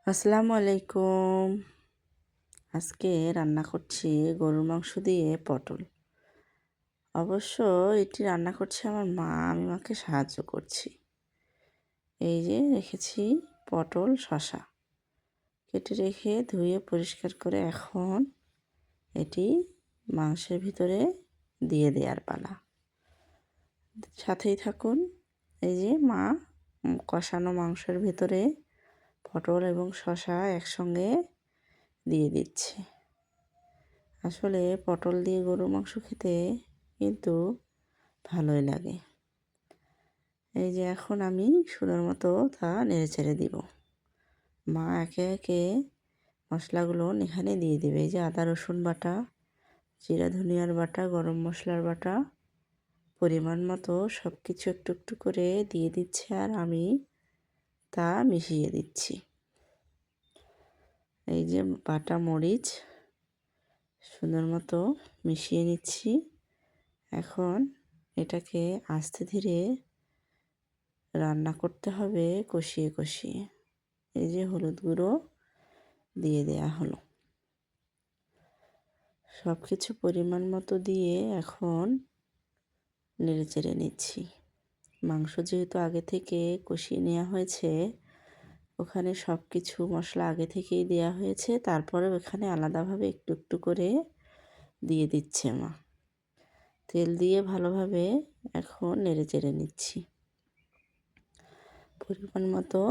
আসসালামু আলাইকুম। আজকে রান্না করছি গরুর মাংস দিয়ে পটল। অবশ্য এটি রান্না করছে আমার মা, আমি মাকে সাহায্য করছি। এই যে রেখেছি পটল, শসা কেটে রেখে ধুয়ে পরিষ্কার করে এখন এটি মাংসের ভিতরে দিয়ে দেওয়ার পালা। সাথেই থাকুন। এই যে মা কষানো মাংসের ভিতরে পটল এবং শসা একসঙ্গে দিয়ে দিচ্ছে। আসলে পটল দিয়ে গরুর মাংস খেতে কিন্তু ভালোই লাগে। এই যে এখন আমি সুন্দর মতো তা নেড়েচেড়ে দিব। মা একে একে মশলাগুলো এখানে দিয়ে দেবে। এই যে আদা রসুন বাটা, জিরা ধনিয়ার বাটা, গরম মশলার বাটা, পরিমাণ মতো সব কিছু একটু একটু করে দিয়ে দিচ্ছে আর আমি তা মিশিয়ে দিচ্ছি। এই যে বাটা মরিচ সুন্দর মতো মিশিয়ে নিচ্ছি। এখন এটাকে আস্তে ধীরে রান্না করতে হবে কষিয়ে কষিয়ে। এই যে হলুদ গুঁড়ো দিয়ে দেয়া হলো। সব কিছু পরিমাণ মতো দিয়ে এখন নেড়েচেড়ে নিচ্ছি। মাংস যেহেতু আগে থেকে কষিয়ে নেওয়া হয়েছে, ওখানে সব কিছু মশলা আগে থেকেই দেওয়া হয়েছে, তারপরেও এখানে আলাদাভাবে একটু একটু করে দিয়ে দিচ্ছে মা। তেল দিয়ে ভালোভাবে এখন নেড়েচেড়ে নিচ্ছি। পরিমাণ মতো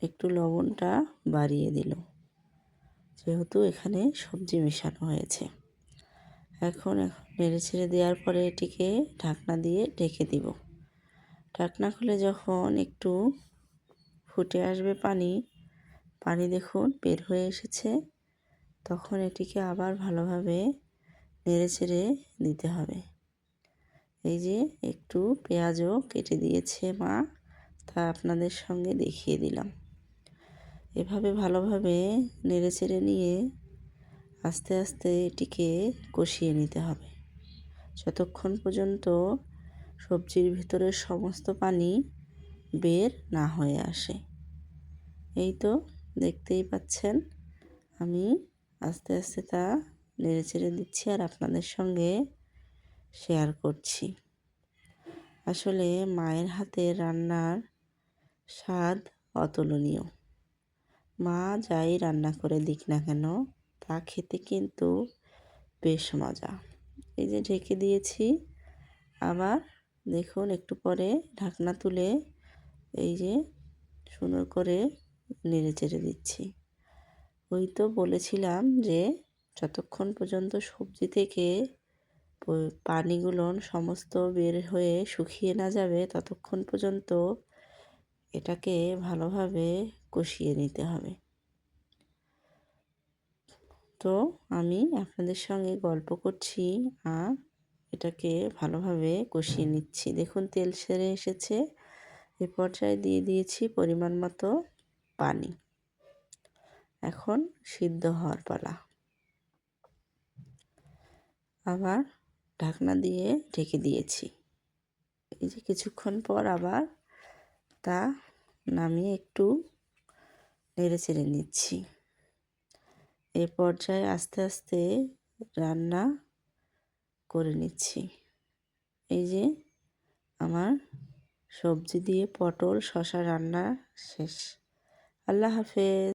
একটু লবণটা বাড়িয়ে দিল, যেহেতু এখানে সবজি মেশানো হয়েছে। এখন নেড়েচেড়ে দেওয়ার পরে এটিকে ঢাকনা দিয়ে ঢেকে দিব। ঢাকনা খুলে যখন একটু ফুটে আসবে পানি দেখুন বের হয়ে এসেছে, তখন এটিকে আবার ভালোভাবে নেড়েচেড়ে দিতে হবে। এই যে একটু পেঁয়াজও কেটে দিয়েছে মা, তা আপনাদের সঙ্গে দেখিয়ে দিলাম। এভাবে ভালোভাবে নেড়েচেড়ে নিয়ে আস্তে আস্তে এটিকে কষিয়ে নিতে হবে যতক্ষণ পর্যন্ত সবজির ভিতরের সমস্ত পানি বের না হয়ে আসে। এই তো দেখতেই পাচ্ছেন আমি আস্তে আস্তে তা নেড়েচেড়ে দিচ্ছি আর আপনাদের সঙ্গে শেয়ার করছি। আসলে মায়ের হাতের রান্নার স্বাদ অতুলনীয়। মা যাই রান্না করে দিক না কেন, তা খেতে কিন্তু বেশ মজা। এই যে ঢেকে দিয়েছি, আবার দেখুন একটু পরে ঢাকনা তুলে এই যে সুন্দর করে নেড়েচেড়ে দিচ্ছি। ওই তো বলেছিলাম যে যতক্ষণ পর্যন্ত সবজি থেকে পানিগুলো সমস্ত বের হয়ে শুকিয়ে না যাবে, ততক্ষণ পর্যন্ত এটাকে ভালোভাবে কষিয়ে নিতে হবে। তো আমি আপনাদের সঙ্গে গল্প করছি আর এটাকে ভালোভাবে কষিয়ে নিচ্ছি। দেখুন তেল ছেড়ে এসেছে। এ পর্যায়ে দিয়ে দিয়েছি পরিমাণ মতো পানি। এখন সিদ্ধ হওয়ার পালা। আবার ঢাকনা দিয়ে ঢেকে দিয়েছি। এই যে কিছুক্ষণ পর আবার তা নামিয়ে একটু নেড়েচেড়ে নিচ্ছি। এ পর্যায়ে আস্তে আস্তে রান্না করে নিচ্ছি। এই যে আমার সবজি দিয়ে পটল শসা রান্না শেষ। আল্লাহ হাফেজ।